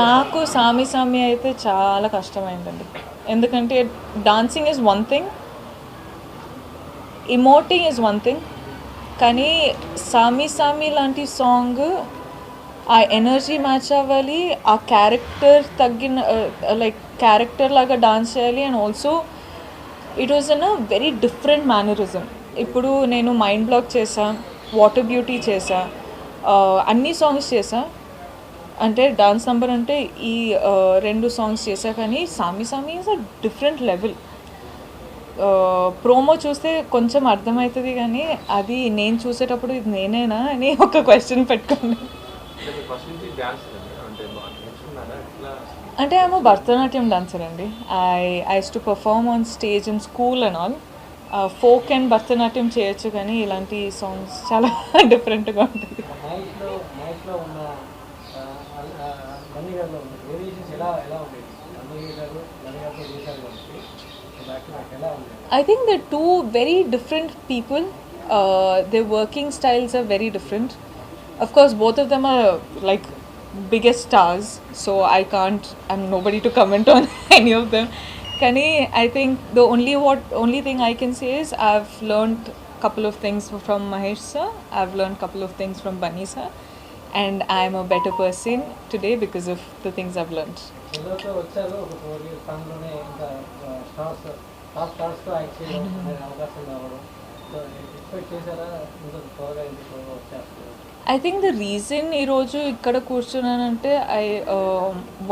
నాకు సామి సామి అయితే చాలా కష్టమైందండి. ఎందుకంటే dancing is one thing, emoting is one thing, కానీ సామి సామి లాంటి సాంగ్ ఆ ఎనర్జీ మ్యాచ్ అవ్వాలి, ఆ క్యారెక్టర్ తగ్గిన లైక్ క్యారెక్టర్ లాగా డాన్స్ చేయాలి. And also it was an a very different mannerism. ఇప్పుడు నేను మైండ్ బ్లాక్ చేసా, వాటర్ బ్యూటీ చేసా, అన్ని సాంగ్స్ చేసా. అంటే డాన్స్ నంబర్ అంటే ఈ 2 సాంగ్స్ చేసా, కానీ సామి సామి is a different level. Promo చూస్తే కొంచెం అర్థమవుతుంది, కానీ అది నేను చూసేటప్పుడు ఇది నేనేనా అని ఒక క్వశ్చన్ పెట్టుకోండి. అంటే ఐఎమ్ భరతనాట్యం డాన్సర్ అండి. I use to perform on stage in school and all. Folk and Bharatanatyam చేయొచ్చు, కానీ ఇలాంటి సాంగ్స్ చాలా డిఫరెంట్గా ఉంటుంది. I think they're two very different people. Their working styles are very different. Of course, both of them are like biggest stars, so I'm nobody to comment on any of them. Kani, I think the only thing I can say is I've learned couple of things from Mahesh sir. I've learned couple of things from Bunny sir, and I'm a better person today because of the things I've learned. I think the reason ఈ రోజు ఇక్కడ కూర్చున్నానంటే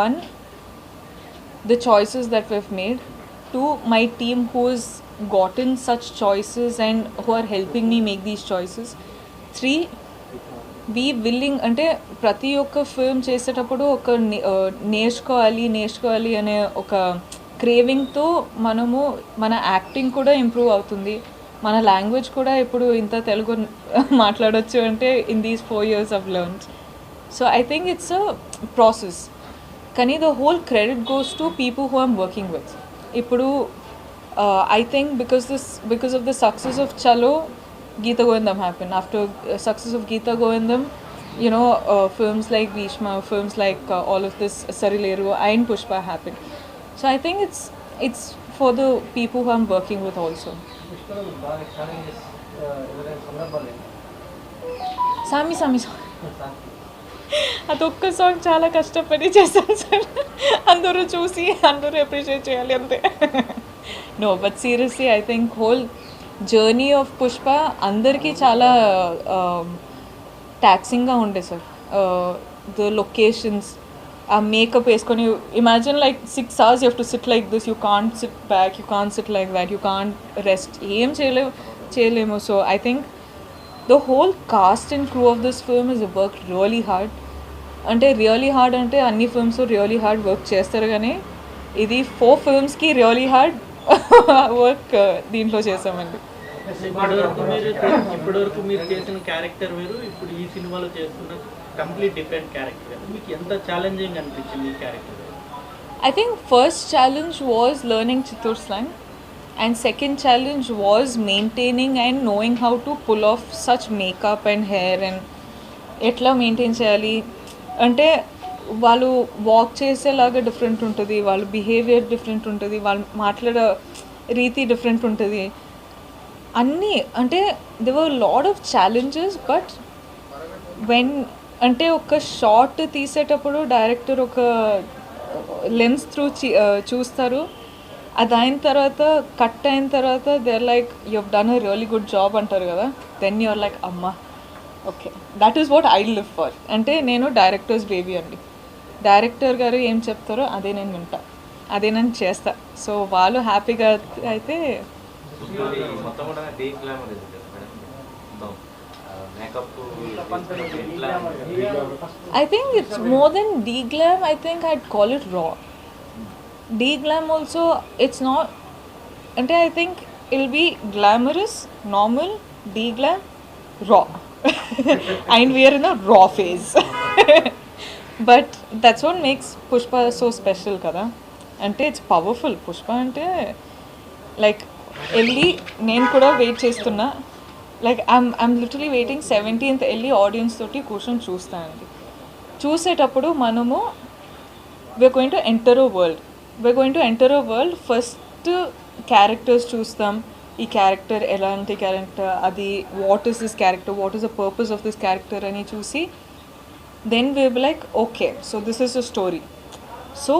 one, the choices that we've made, two, my team who's gotten such choices and who are helping me make these choices, three, we willing అంటే ప్రతి ఒక్క film చేసేటప్పుడు ఒక నేర్చుకోవాలి అనే ఒక క్రేవింగ్తో మనము మన యాక్టింగ్ కూడా ఇంప్రూవ్ అవుతుంది, మన లాంగ్వేజ్ కూడా ఇప్పుడు ఇంత తెలుగు మాట్లాడవచ్చు అంటే in these 4 years I've learned. So I think it's a process, కానీ the whole credit goes to people who I'm working with. ఇప్పుడు I think because of the success of Chalo, Geeta Govindam happened. After success of Geeta Govindam, you know, films like Bhishma, films like all of this Sarileru and Pushpa happened. So I think it's for the people who I'm working with also. సామి సామి అదొక్క song చాలా కష్టపడి చేశాను sir. అందరూ చూసి అందరూ appreciate చేయాలి అంతే. No but seriously I think whole journey of Pushpa అందరికీ చాలా టాక్సింగ్గా ఉండే సార్. ద లొకేషన్స్, ఆ మేకప్ వేసుకొని imagine like 6 hours you have to sit like this, you can't sit back, you can't sit like that, you can't rest, ఏం చేయలేము. So I think the whole cast and crew of this film has worked really hard. అంటే really hard అంటే అన్ని films really hard work చేస్తారు, కానీ ఇది 4 filmsకి really hard work దీంట్లో చేసామండి. ఇప్పటివరకు మీరు చేసిన క్యారెక్టర్ వేరు, ఇప్పుడు ఈ సినిమాలో చేస్తున్న కంప్లీట్ డిఫరెంట్ క్యారెక్టర్. మీకు ఎంత ఛాలెంజింగ్ అనిపించింది ఈ character? I think first challenge was learning Chittoor slang, and second challenge was maintaining and knowing how to pull off such makeup and hair and ఎట్లా మెయింటైన్ చేయాలి అంటే వాళ్ళు వాక్ చేసేలాగా different ఉంటుంది, వాళ్ళ బిహేవియర్ డిఫరెంట్ ఉంటుంది, వాళ్ళు మాట్లాడే రీతి డిఫరెంట్ ఉంటుంది, అన్నీ అంటే they were lot of challenges. But when అంటే ఒక షార్ట్ తీసేటప్పుడు డైరెక్టర్ ఒక లెన్స్ త్రూ చూస్తారు, అది అయిన తర్వాత కట్ అయిన తర్వాత they are like you have done a really good job అంటారు కదా, దెన్ యూ ఆర్ లైక్ అమ్మా okay that is what I live for. అంటే నేను డైరెక్టర్స్ బేబీ అండి, డైరెక్టర్ గారు ఏం చెప్తారో అదే నేను వింటా, అదే నేను చేస్తా. సో వాళ్ళు హ్యాపీగా అయితే I think it's more than de-glam. I think I'd call it raw. De-glam also, it's not, and I think it'll be glamorous, normal, de-glam, raw. And we are in a raw phase. But that's what makes Pushpa so special kada. Ante it's powerful. Pushpa ante like elli nenu kuda wait chestunna, like I'm literally waiting 17th వెళ్ళి audience తోటి కూర్చొని చూస్తానండి. చూసేటప్పుడు మనము we're going to enter a world. First characters చూస్తాం. ఈ character ఎలాంటి character, అది what is this character, what is the purpose of this character అని చూసి then we'll be like, okay, so this is a story. So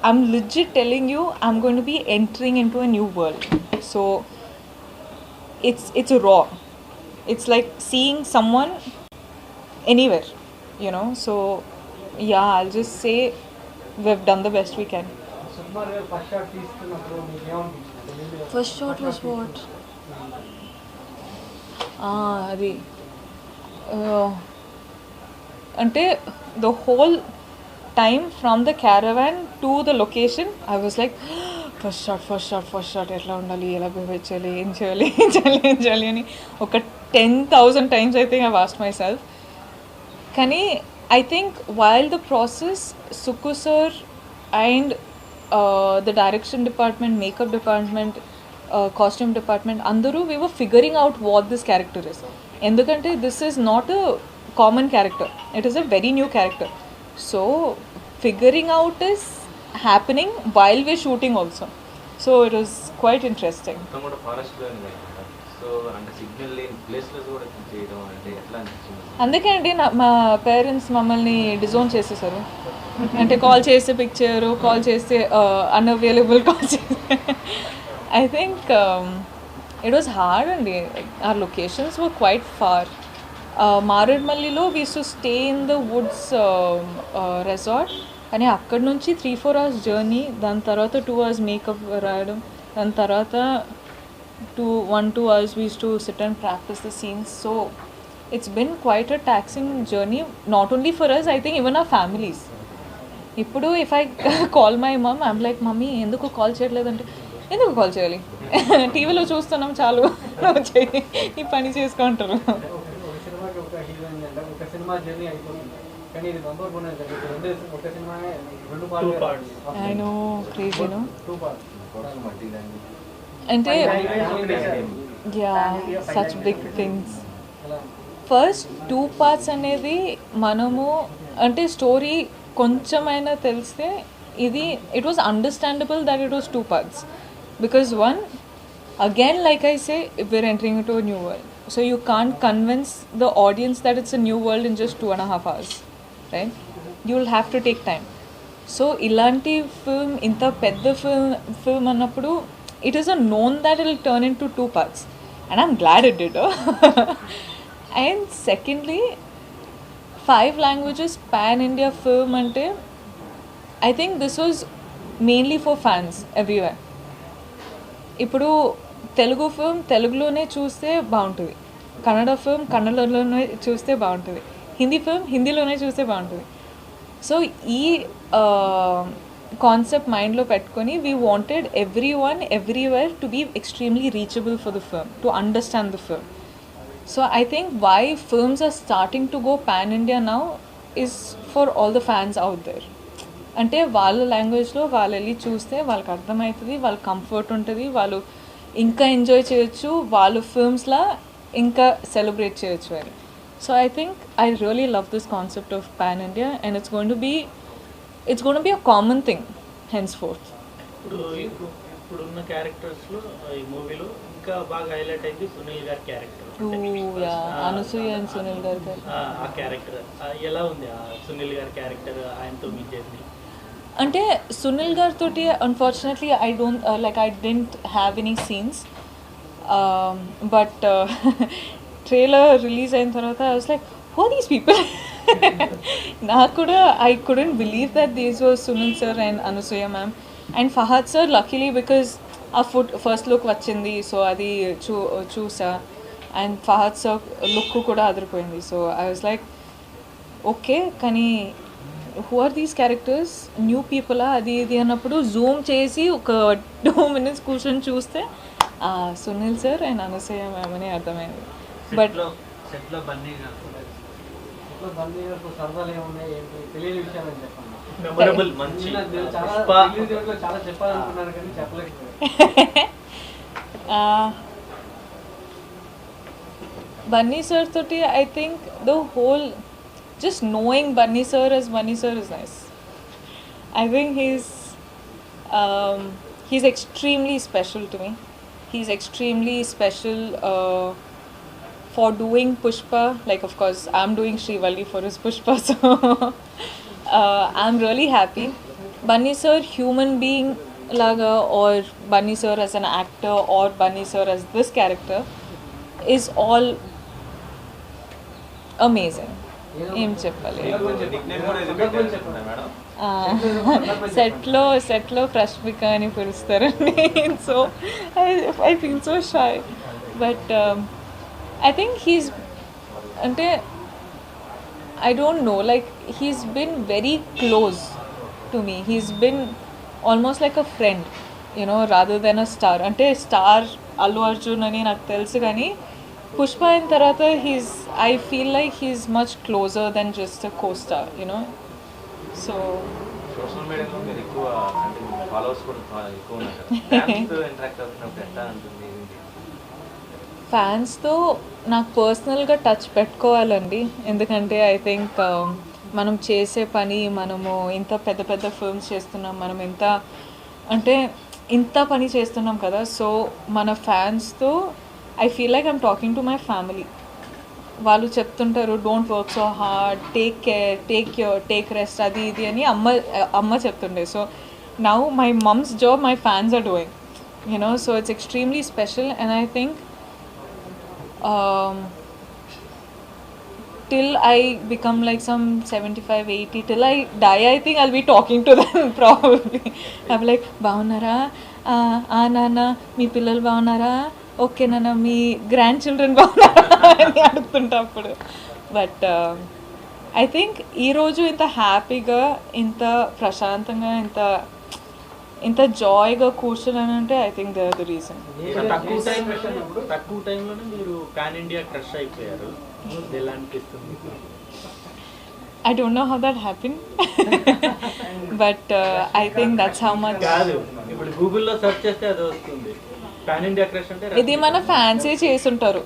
I'm legit telling you, I'm going to be entering into a new world. So it's raw. It's like seeing someone anywhere, you know. So yeah, I'll just say we've done the best we can. First shot was what? అది అంటే the whole time from the caravan to the location I was like first shot ఎట్లా ఉండాలి, ఎలా behave చేయాలి, ఏం చేయాలి అని ఒక 10,000 times I think I've asked myself. కానీ I think while the process, Sukku sir and the direction department, makeup department, costume department, andaru we were figuring out what this character is. Endukante this is not a common character, it is a very new character. So figuring out is happening while we're shooting also. So it was quite interesting. Tammoda forest lo ni కదా, so అంటే signal లేని ప్లేస్లెస్ కూడా చేయడం అంటే ఎట్లా అనిపించింది? అందుకే అండి మా పేరెంట్స్ మమ్మల్ని డిజోన్ చేసేసారు. అంటే కాల్ చేస్తే పిక్ చేయరు, కాల్ చేస్తే అన్అవైలబుల్ కాల్ చేస్తే. I think it was hard అండి. Our locations were quite far. మారేడ్మల్లిలో we to stay in the woods resort, కానీ అక్కడ నుంచి 3-4 hours జర్నీ, దాని తర్వాత 2 hours మేకప్ రాయడం, దాని తర్వాత 1-2 hours we used to sit and practice the scenes. So it's been quite a taxing journey, not only for us, I think even our families. ఇప్పుడు if I call my mom, I'm like, mummy ఎందుకు call చేయట్లేదంటే, ఎందుకు call చేయాలి, టీవీలో చూస్తున్నాం చాలు, నువ్వు చేయి, ఈ పని చేసుకుంటారు. I know, crazy, no? అంటే such big things. First 2 parts అనేది మనము అంటే స్టోరీ కొంచెమైనా తెలిస్తే ఇది it was understandable that it was 2 parts. Because one, again like I say, we're entering into a new world. So you can't convince the audience that it's a new world in just 2.5 hours, right? You will have to take time. So ఇలాంటి film, ఇంత పెద్ద film అన్నప్పుడు it is a known that it will turn into 2 parts, and I'm glad it did. And secondly, 5 languages pan India film ante I think this was mainly for fans everywhere. ఇప్పుడు Telugu film తెలుగులోనే చూస్తే బాగుంటుంది, Kannada film కన్నడలోనే చూస్తే బాగుంటుంది, Hindi film హిందీలోనే చూస్తే బాగుంటుంది. So ఈ concept మైండ్లో పెట్టుకొని we wanted everyone everywhere to be extremely reachable for the film, to understand the film. So I think why films are starting to go pan India now is for all the fans out there. అంటే వాళ్ళ లాంగ్వేజ్లో వాళ్ళు వెళ్ళి చూస్తే వాళ్ళకి అర్థమవుతుంది, వాళ్ళ comfort ఉంటుంది, వాళ్ళు ఇంకా ఎంజాయ్ చేయొచ్చు, వాళ్ళు ఫిల్మ్స్లా ఇంకా సెలబ్రేట్ చేయొచ్చు అని. So I think I really love this concept of pan India, and it's going to be a common thing hence fourth. ఇప్పుడున్న క్యారెక్టర్స్లో ఈ మూవీలో ఇంకా బాగా హైలైట్ అయింది సునీల్ గారి క్యారెక్టర్. అనసూయ అండ్ సునీల్ గారి ఆ క్యారెక్టర్ ఎలా ఉంది? ఆ సునీల్ గారి క్యారెక్టర్ ఆయనతో మీ జర్నీ అంటే సునీల్ గారితో unfortunately I didn't have any scenes, but trailer release అయిన తర్వాత I was like, who are these people? నాకు కూడా I couldn't believe that these was Sunil sir and Anasuya ma'am and Fahad sir. Luckily because ఆ first look వచ్చింది, so అది చూసా, and Fahad sir look కూడా అదిరిపోయింది. So I was like okay, కానీ who are these characters, new పీపులా అది ఇది అన్నప్పుడు జూమ్ చేసి ఒక 2 minutes కూర్చొని చూస్తే Sunil sir and Anasuya ma'am అని అర్థమైంది. But Bunny sir toti, I think the whole, just knowing Bunny sir as Bunny sir is nice. I think he's extremely special to me. He's extremely special for doing Pushpa. Like, of course, I'm doing Srivalli for his Pushpa, so I'm really happy. Bunny sir, human being laga, or Bunny sir as an actor, or Bunny sir as this character, is all amazing. ఏం చెప్పాలి, సెట్లో ప్రశ్మిక అని పిలుస్తారండి. So I feel so shy, but I think he's, అంటే I don't know, like he's been very close to me. He's been almost like a friend, you know, rather than a star. Ante star Allu Arjun ani నాకు తెలుసు కానీ పుష్ప అయిన తర్వాత I feel like he's much closer than just a co-star, you know. So social మీడియాలో మీరు ఎక్కువ అంటే followers కూడా ఎక్కువ ఉన్నారు కదా, ఫ్యాన్స్తో ఇంటరాక్ట్ అవుతున్నప్పుడు ఎట్లా ఉంటుంది? ఫ్యాన్స్తో నాకు పర్సనల్గా టచ్ పెట్టుకోవాలండి. ఎందుకంటే ఐ థింక్ మనం చేసే పని, మనము ఇంత పెద్ద పెద్ద ఫిల్మ్స్ చేస్తున్నాం, మనం ఇంత పని చేస్తున్నాం కదా. సో మన ఫ్యాన్స్తో I feel like I'm talking to my family. వాళ్ళు చెప్తుంటారు don't work so hard, take care, take rest, అది ఇది అని అమ్మ చెప్తుండే. So now my mom's job my fans are doing, you know. So it's extremely special, and I think till I become like some 75, 80, till I die, I think I'll be talking to them probably. I'll be like, బాగున్నారా, నాన్న మీ పిల్లలు బాగున్నారా, okay నాన్న మీ grand children బాగున్నారా అని అడుగుతుంటా అప్పుడు. But I think ఈరోజు ఇంత హ్యాపీగా, ఇంత ప్రశాంతంగా, ఇంత జాయ్గా కూర్చోని అంటే I think they are the reason. తక్కువ టైంలోనే మీరు పాన్ ఇండియా క్రష్ అయిపోయారు, ఎలా అనిపిస్తుంది? I don't know how that happened, but I think that's how much. కాదు, ఇప్పుడు గూగుల్లో సెర్చ్ చేస్తే అది వస్తుంది, పాన్ ఇండియా క్రష్ అంటే. ఇది మన ఫ్యాన్సే చేసుంటారు,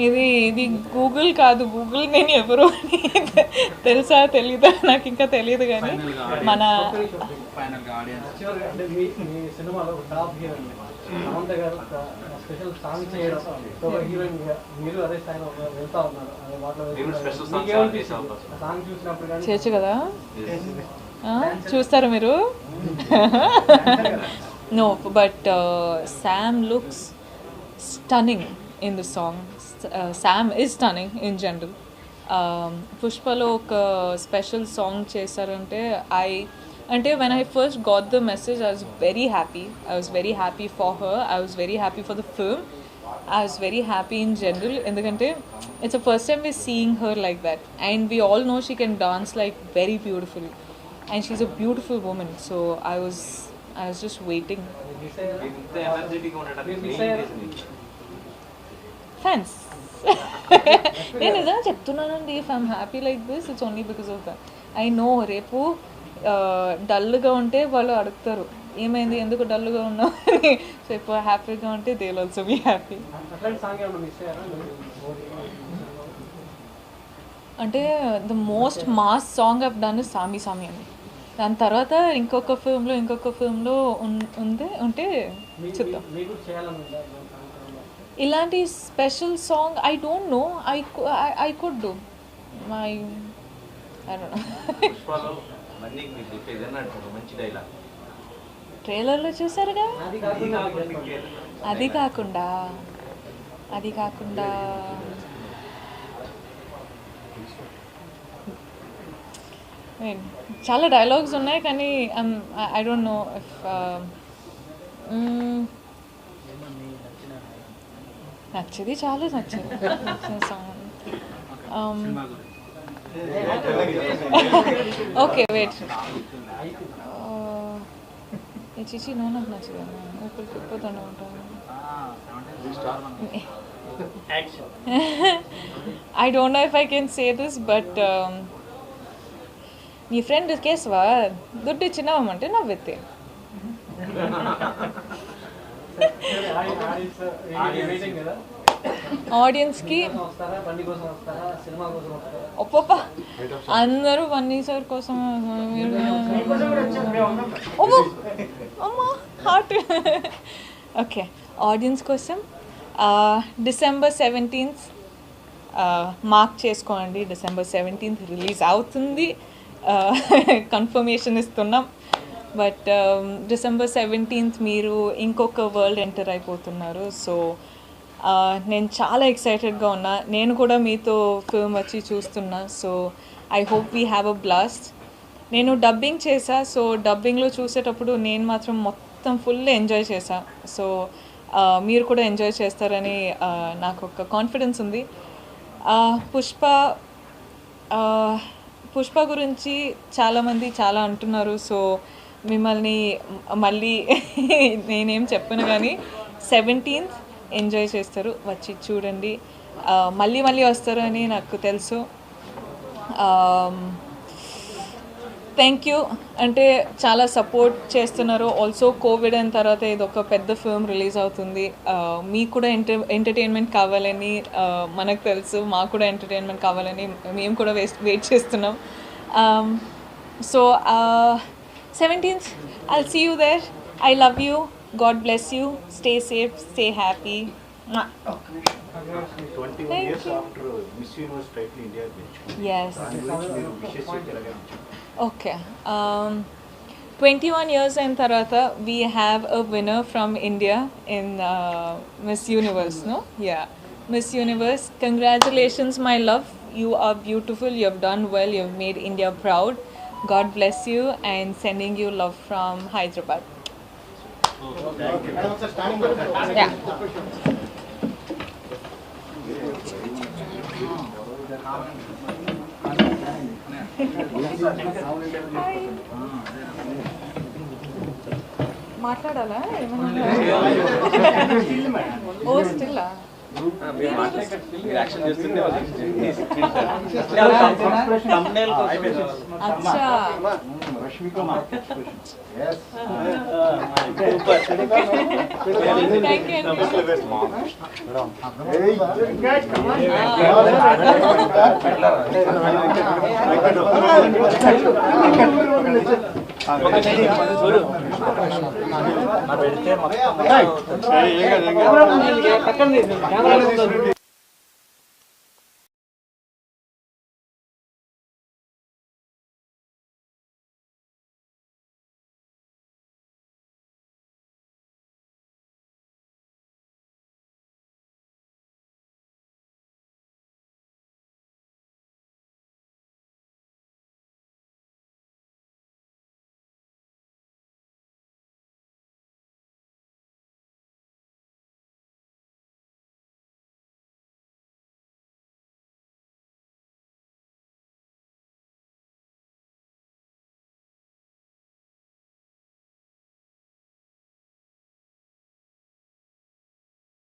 ఇది గూగుల్ కాదు. గూగుల్ నేను ఎవరు అని తెలుసా తెలీదా నాకు ఇంకా తెలియదు, కానీ మన సినిమాలో టాప్ హీరోయిన్ సమంత గారు స్పెషల్ సాంగ్ చేయడం, మీరు అదే స్థాయిలో వెళ్తా ఉన్నారు. సాంగ్ చూసినప్పుడు కానీ చేయొచ్చు కదా, చూస్తారా మీరు? No, but Sam looks stunning in the song. Sam is stunning in general. పుష్పలో ఒక స్పెషల్ సాంగ్ చేశారంటే when I first got the message, I was very happy. I was very happy for her. I was very happy for the film. I was very happy in general. ఎందుకంటే it's the first time we're seeing her like that, and we all know she can dance like very beautifully, and she's a beautiful woman. So I was just waiting. ఇంత ఎనర్జెటిక్గా ఉండడానికి Fans. నేను నిజంగా చెప్తున్నానండి, if I'm happy like this it's only because of that. I know రేపు డల్గా ఉంటే వాళ్ళు అడుగుతారు ఏమైంది, ఎందుకు డల్గా ఉన్నావు అని. సో ఇప్పుడు హ్యాపీగా ఉంటే they will also be happy. అంటే the most mass song I've done is Saami Saami అండి. దాని తర్వాత ఇంకొక ఫిల్మ్లో ఉంటే చూద్దాం. ఇలాంటి special song I don't know, I could do my I don't know. ట్రైలర్లో చూసారుగా. అది కాకుండా చాలా డైలాగ్స్ ఉన్నాయి, కానీ ఐ డోంట్ నో ఇఫ్ నచ్చింది, చాలా నచ్చింది సాంగ్. ఓకే వెయిట్, చిచి నో నాకు నచ్చదమ్మా, ఇప్పుడు తిప్పుతూనే ఉంటాను. I don't know if I can say this, but నీ ఫ్రెండ్ కేశవా దుడ్డు ఇచ్చినావమంటే నవ్వెత్తే. ఆడియన్స్కి వస్తారా, బండి కోసం వస్తారా, సినిమా కోసం వస్తారా? ఒప్ప అందరూ బన్నీ సార్ కోసం అమ్మా హార్ట్. ఓకే, ఆడియన్స్ కోసం డిసెంబర్ 17th మార్క్ చేసుకోండి. డిసెంబర్ 17th రిలీజ్ అవుతుంది, కన్ఫర్మేషన్ ఇస్తున్నాం. బట్ డిసెంబర్ 17th మీరు ఇంకొక వరల్డ్ ఎంటర్ అయిపోతున్నారు. సో నేను చాలా ఎక్సైటెడ్గా ఉన్నా. నేను కూడా మీతో ఫిల్మ్ వచ్చి చూస్తున్నా. So I hope we have a blast. నేను డబ్బింగ్ చేశా. సో డబ్బింగ్లో చూసేటప్పుడు నేను మాత్రం మొత్తం ఫుల్ ఎంజాయ్ చేశా. సో మీరు కూడా ఎంజాయ్ చేస్తారని నాకు ఒక కాన్ఫిడెన్స్ ఉంది. పుష్ప గురించి చాలామంది చాలా అంటున్నారు. సో మిమ్మల్ని మళ్ళీ నేనేం చెప్పను కానీ 17th ఎంజాయ్ చేస్తారు, వచ్చి చూడండి. మళ్ళీ మళ్ళీ వస్తారు అని నాకు తెలుసు. థ్యాంక్ యూ, అంటే చాలా సపోర్ట్ చేస్తున్నారు. ఆల్సో కోవిడ్ అయిన తర్వాత ఇది ఒక పెద్ద ఫిల్మ్ రిలీజ్ అవుతుంది. మీకు కూడా ఎంటర్టైన్మెంట్ కావాలని మనకు తెలుసు, మాకు కూడా ఎంటర్టైన్మెంట్ కావాలని మేము కూడా వెయిట్ చేస్తున్నాం. So 17th I'll see you there. I love you. God bless you. Stay safe, stay happy. 21 years after Miss Universe title India gechukkundi. Yes. దాని గురించి మీరు విషెస్ చెప్పారా? Okay. 21 years in Tarata, we have a winner from India in Miss Universe, no? Yeah. Miss Universe, congratulations, my love. You are beautiful. You have done well. You have made India proud. God bless you, and sending you love from Hyderabad. Yeah. మాట్లాడాలా ఏమన్నా? ఓ still అచ్చా. పక్కన